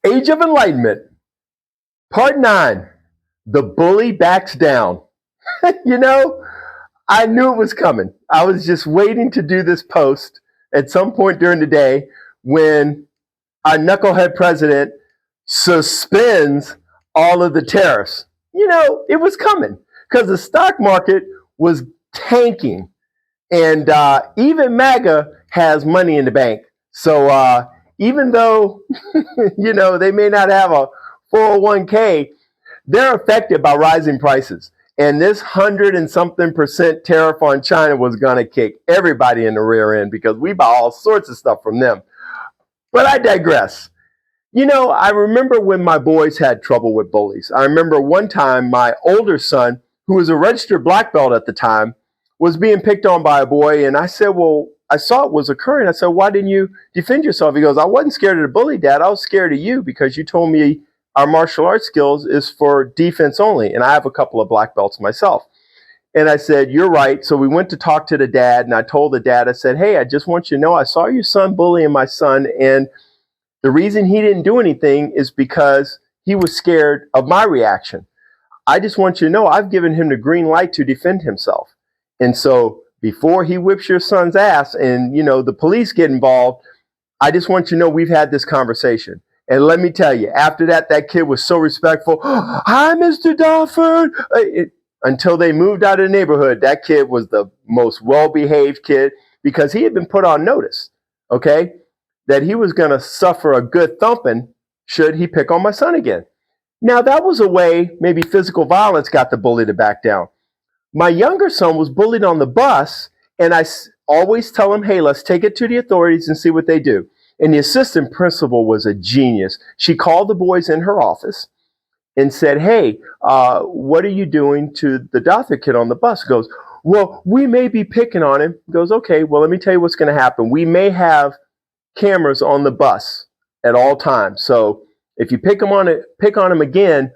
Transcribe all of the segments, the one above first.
Age of Enlightenment, Part 9. The bully backs down. you know, I knew it was coming. I was just waiting to do this post at some point during the day when our knucklehead president suspends all of the tariffs. It was coming because the stock market was tanking. And even MAGA has money in the bank. So even though, they may not have a 401k, they're affected by rising prices. And this 100 and something percent tariff on China was going to kick everybody in the rear end because we buy all sorts of stuff from them. But I digress. I remember when my boys had trouble with bullies. I remember one time my older son, who was a registered black belt at the time, was being picked on by a boy. And I said, well, I saw it was occurring. I said, why didn't you defend yourself? He goes, I wasn't scared of the bully, Dad. I was scared of you because you told me our martial arts skills is for defense only. And I have a couple of black belts myself. And I said, you're right. So we went to talk to the dad. And I told the dad, I said, hey, I just want you to know I saw your son bullying my son. And the reason he didn't do anything is because he was scared of my reaction. I just want you to know I've given him the green light to defend himself. And so before he whips your son's ass and, the police get involved, I just want you to know we've had this conversation. And let me tell you, after that, that kid was so respectful. Hi, Mr. Dafford. Until they moved out of the neighborhood, that kid was the most well-behaved kid because he had been put on notice, okay, that he was going to suffer a good thumping should he pick on my son again. Now, that was a way maybe physical violence got the bully to back down. My younger son was bullied on the bus, and I always tell him, hey, let's take it to the authorities and see what they do. And the assistant principal was a genius. She called the boys in her office and said, hey, what are you doing to the Dother kid on the bus? He goes, well, we may be picking on him. He goes, okay, well, let me tell you what's going to happen. We may have cameras on the bus at all times. So if you pick on him again,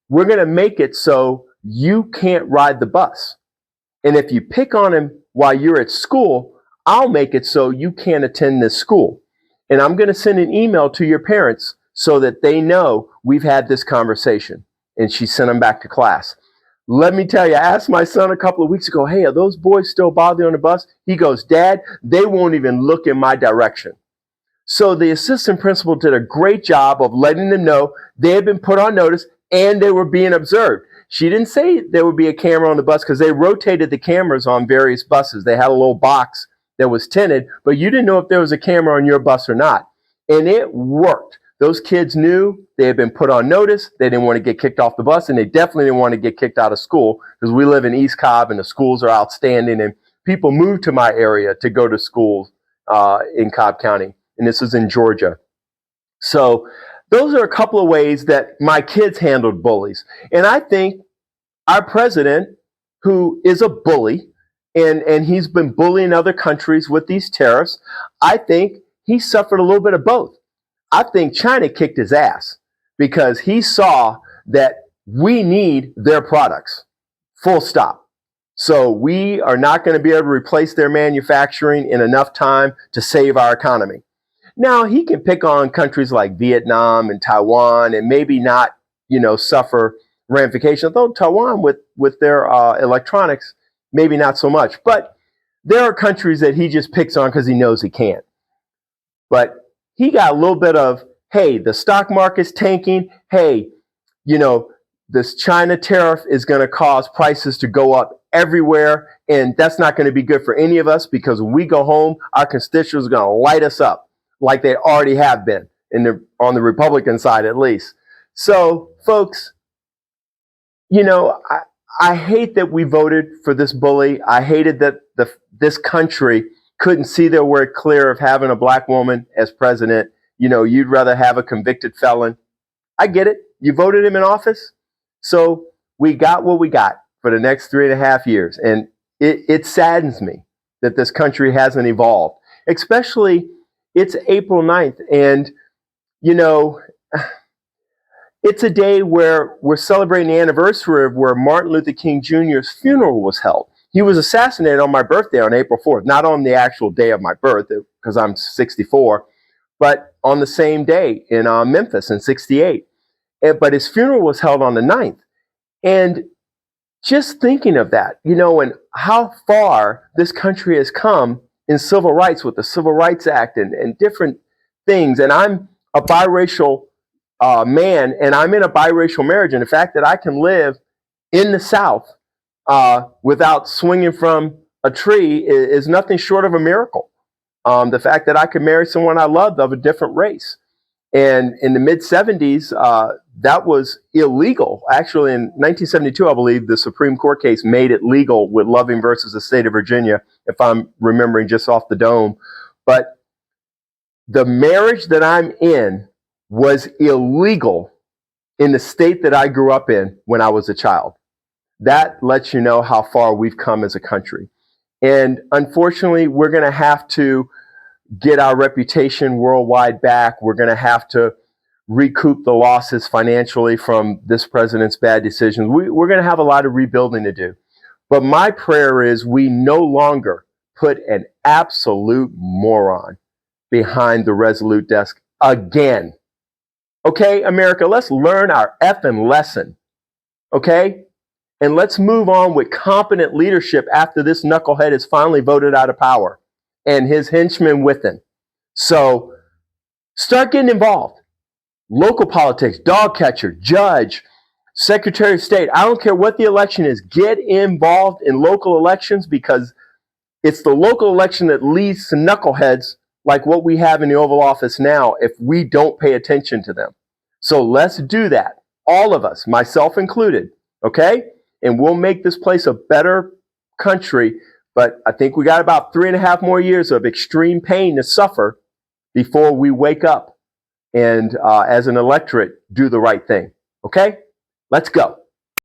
we're going to make it so you can't ride the bus. And if you pick on him while you're at school, I'll make it so you can't attend this school. And I'm going to send an email to your parents so that they know we've had this conversation. And she sent him back to class. Let me tell you, I asked my son a couple of weeks ago, hey, are those boys still bothering on the bus? He goes, Dad, they won't even look in my direction. So the assistant principal did a great job of letting them know they had been put on notice and they were being observed. She didn't say there would be a camera on the bus because they rotated the cameras on various buses. They had a little box that was tinted, but you didn't know if there was a camera on your bus or not. And it worked. Those kids knew they had been put on notice. They didn't want to get kicked off the bus, and they definitely didn't want to get kicked out of school because we live in East Cobb and the schools are outstanding, and people move to my area to go to schools in Cobb County. And this is in Georgia. So those are a couple of ways that my kids handled bullies. And I think our president, who is a bully, and he's been bullying other countries with these tariffs, I think he suffered a little bit of both. I think China kicked his ass because he saw that we need their products, full stop. So we are not going to be able to replace their manufacturing in enough time to save our economy. Now, he can pick on countries like Vietnam and Taiwan and maybe not, suffer ramifications. Though Taiwan with their electronics, maybe not so much. But there are countries that he just picks on because he knows he can't. But he got a little bit of, hey, the stock market's tanking. Hey, this China tariff is going to cause prices to go up everywhere. And that's not going to be good for any of us because when we go home, our constituents are going to light us up like they already have been on the Republican side, at least. So, folks, I hate that we voted for this bully. I hated that this country couldn't see their way clear of having a black woman as president. You'd rather have a convicted felon. I get it. You voted him in office. So we got what we got for the next 3.5 years. And it saddens me that this country hasn't evolved, especially it's April 9th. And, it's a day where we're celebrating the anniversary of where Martin Luther King Jr.'s funeral was held. He was assassinated on my birthday on April 4th, not on the actual day of my birth because I'm 64, but on the same day in Memphis in '68. But his funeral was held on the 9th. And just thinking of that, and how far this country has come in civil rights with the Civil Rights Act and different things. And I'm a biracial man, and I'm in a biracial marriage. And the fact that I can live in the South without swinging from a tree is nothing short of a miracle. The fact that I could marry someone I loved of a different race. And in the mid 70s, that was illegal. Actually, in 1972, I believe the Supreme Court case made it legal with Loving versus the state of Virginia, if I'm remembering just off the dome. But the marriage that I'm in was illegal in the state that I grew up in when I was a child. That lets you know how far we've come as a country. And unfortunately, we're going to have to get our reputation worldwide back. We're going to have to recoup the losses financially from this president's bad decisions. We're going to have a lot of rebuilding to do. But my prayer is we no longer put an absolute moron behind the Resolute desk again. Okay, America, let's learn our effing lesson. Okay? And let's move on with competent leadership after this knucklehead is finally voted out of power and his henchmen with him. So start getting involved. Local politics, dog catcher, judge, secretary of state. I don't care what the election is. Get involved in local elections, because it's the local election that leads to knuckleheads like what we have in the Oval Office now if we don't pay attention to them. So let's do that. All of us, myself included. Okay? And we'll make this place a better country. But I think we got about 3.5 more years of extreme pain to suffer before we wake up and, as an electorate, do the right thing. Okay? Let's go.